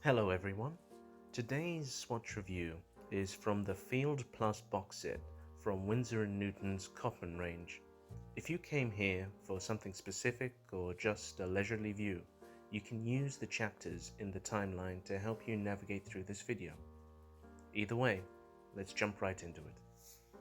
Hello everyone. Today's swatch review is from the Field Plus box set from Winsor & Newton's Cotman range. If you came here for something specific or just a leisurely view, you can use the chapters in the timeline to help you navigate through this video. Either way, let's jump right into it.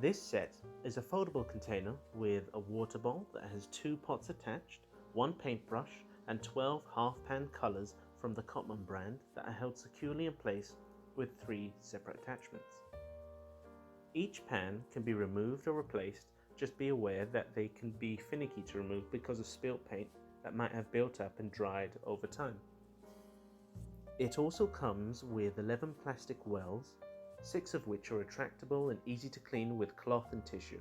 This set is a foldable container with a water bowl that has 2 pots attached, 1 paintbrush and 12 half-pan colours from the Cotman brand that are held securely in place with 3 separate attachments. Each pan can be removed or replaced, just be aware that they can be finicky to remove because of spilt paint that might have built up and dried over time. It also comes with 11 plastic wells, 6 of which are retractable and easy to clean with cloth and tissue.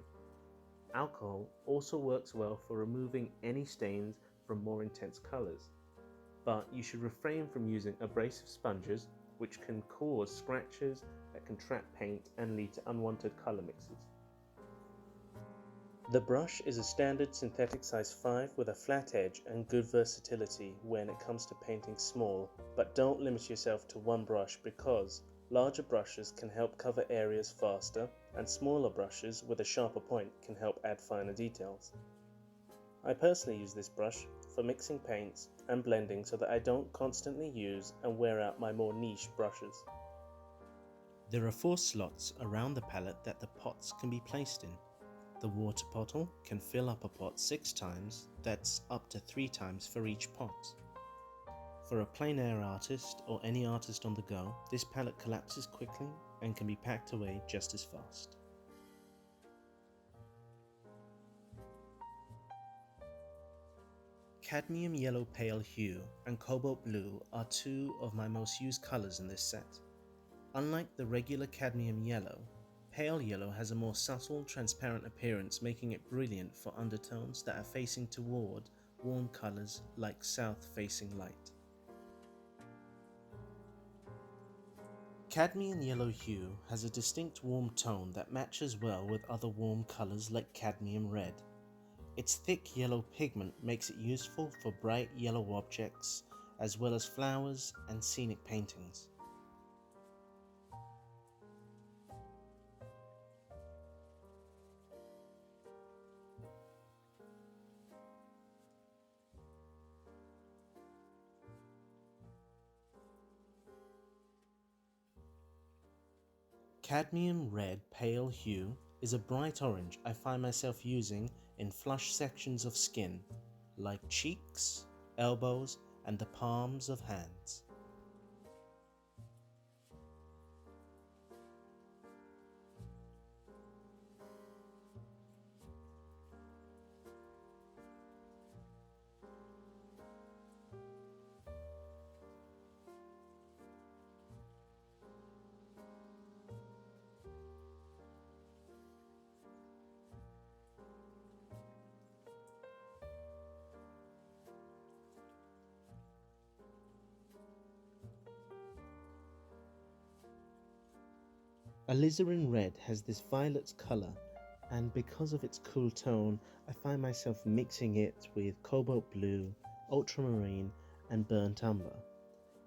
Alcohol also works well for removing any stains from more intense colours, but you should refrain from using abrasive sponges, which can cause scratches that can trap paint and lead to unwanted colour mixes. The brush is a standard synthetic size 5 with a flat edge and good versatility when it comes to painting small, but don't limit yourself to one brush because larger brushes can help cover areas faster and smaller brushes with a sharper point can help add finer details. I personally use this brush for mixing paints and blending so that I don't constantly use and wear out my more niche brushes. There are 4 slots around the palette that the pots can be placed in. The water bottle can fill up a pot 6 times, that's up to 3 times for each pot. For a plein air artist or any artist on the go, this palette collapses quickly and can be packed away just as fast. Cadmium yellow pale hue and cobalt blue are 2 of my most used colours in this set. Unlike the regular cadmium yellow, pale yellow has a more subtle, transparent appearance, making it brilliant for undertones that are facing toward warm colours like south-facing light. Cadmium yellow hue has a distinct warm tone that matches well with other warm colours like cadmium red. Its thick yellow pigment makes it useful for bright yellow objects as well as flowers and scenic paintings. Cadmium red pale hue is a bright orange I find myself using in flush sections of skin, like cheeks, elbows, and the palms of hands. Alizarin red has this violet colour, and because of its cool tone, I find myself mixing it with cobalt blue, ultramarine, and burnt umber.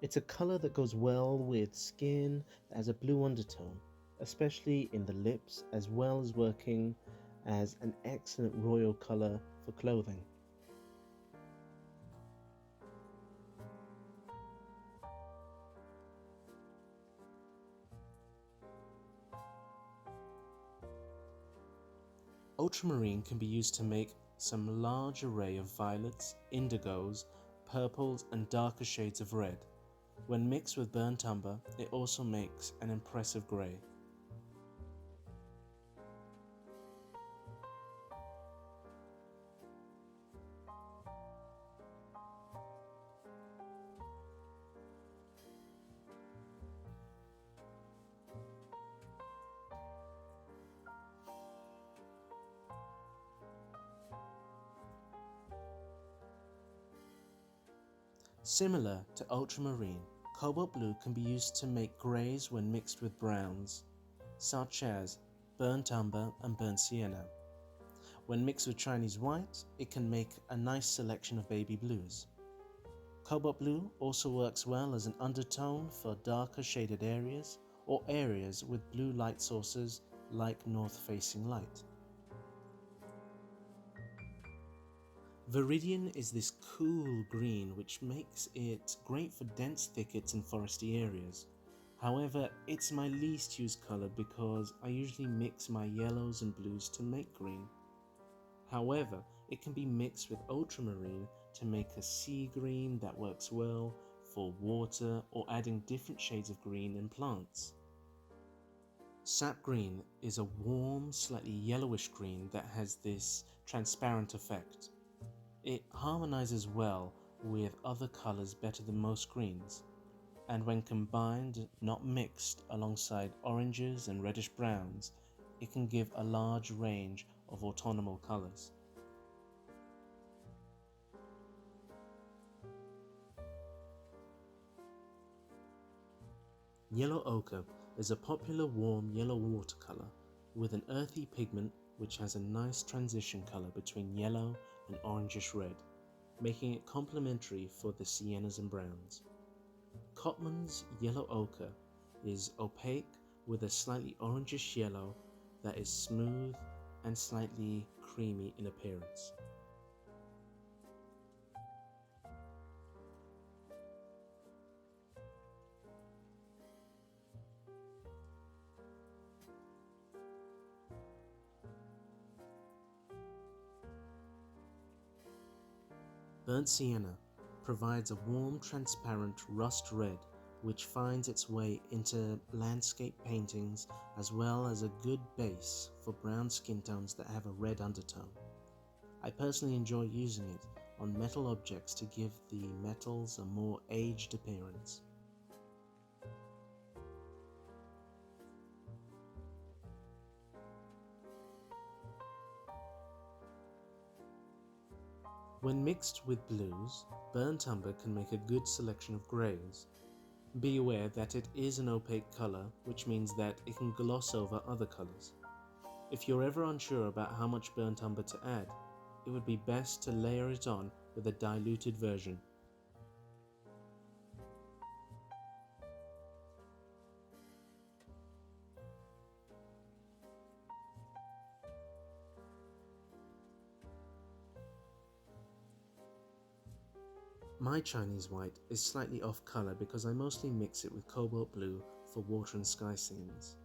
It's a colour that goes well with skin that has a blue undertone, especially in the lips, as well as working as an excellent royal colour for clothing. Ultramarine can be used to make some large array of violets, indigos, purples and darker shades of red. When mixed with burnt umber, it also makes an impressive grey. Similar to ultramarine, cobalt blue can be used to make greys when mixed with browns, such as burnt umber and burnt sienna. When mixed with Chinese white, it can make a nice selection of baby blues. Cobalt blue also works well as an undertone for darker shaded areas or areas with blue light sources like north-facing light. Viridian is this cool green which makes it great for dense thickets and foresty areas. However, it's my least used colour because I usually mix my yellows and blues to make green. However, it can be mixed with ultramarine to make a sea green that works well for water or adding different shades of green in plants. Sap green is a warm, slightly yellowish green that has this transparent effect. It harmonizes well with other colors better than most greens, and when combined, not mixed, alongside oranges and reddish browns, it can give a large range of autumnal colors. Yellow ochre is a popular warm yellow watercolor with an earthy pigment which has a nice transition color between yellow and orangish red, making it complementary for the siennas and browns. Cotman's yellow ochre is opaque with a slightly orangish yellow that is smooth and slightly creamy in appearance. Burnt sienna provides a warm, transparent rust red which finds its way into landscape paintings as well as a good base for brown skin tones that have a red undertone. I personally enjoy using it on metal objects to give the metals a more aged appearance. When mixed with blues, burnt umber can make a good selection of greys. Be aware that it is an opaque colour, which means that it can gloss over other colours. If you're ever unsure about how much burnt umber to add, it would be best to layer it on with a diluted version. My Chinese white is slightly off colour because I mostly mix it with cobalt blue for water and sky scenes.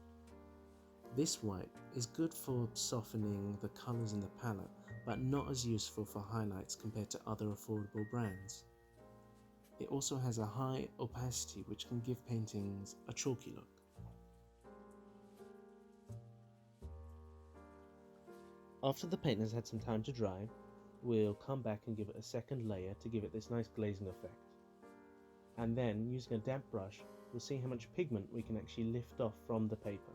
This white is good for softening the colours in the palette, but not as useful for highlights compared to other affordable brands. It also has a high opacity which can give paintings a chalky look. After the paint has had some time to dry, we'll come back and give it a second layer to give it this nice glazing effect. And then, using a damp brush, we'll see how much pigment we can actually lift off from the paper.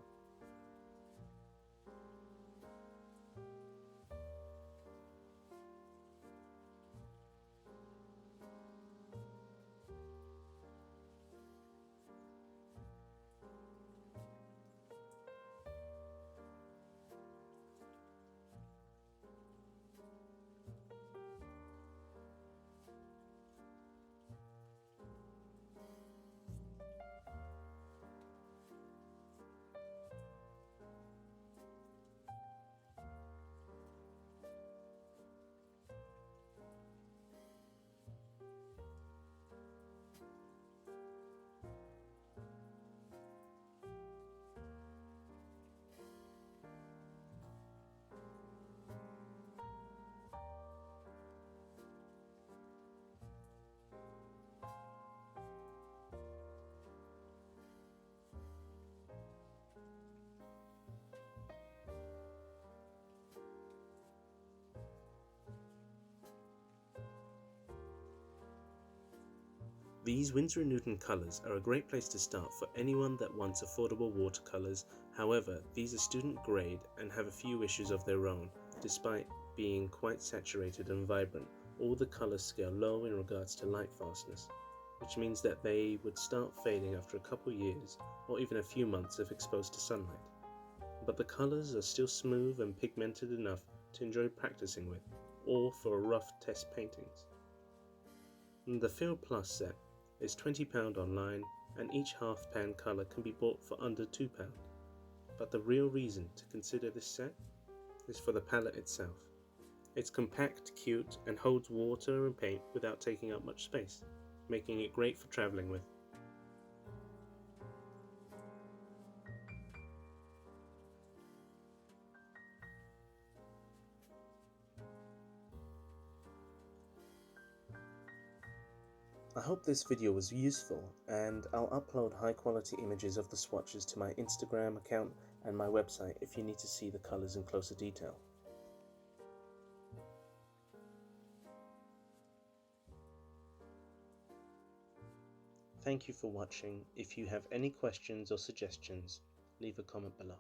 These Winsor & Newton colours are a great place to start for anyone that wants affordable watercolours. However, these are student grade and have a few issues of their own. Despite being quite saturated and vibrant, all the colours scale low in regards to light fastness, which means that they would start fading after a couple years or even a few months if exposed to sunlight. But the colours are still smooth and pigmented enough to enjoy practicing with, or for rough test paintings. The Field Plus set is £20 online, and each half pan colour can be bought for under £2. But the real reason to consider this set is for the palette itself. It's compact, cute, and holds water and paint without taking up much space, making it great for travelling with. I hope this video was useful, and I'll upload high quality images of the swatches to my Instagram account and my website if you need to see the colours in closer detail. Thank you for watching. If you have any questions or suggestions, leave a comment below.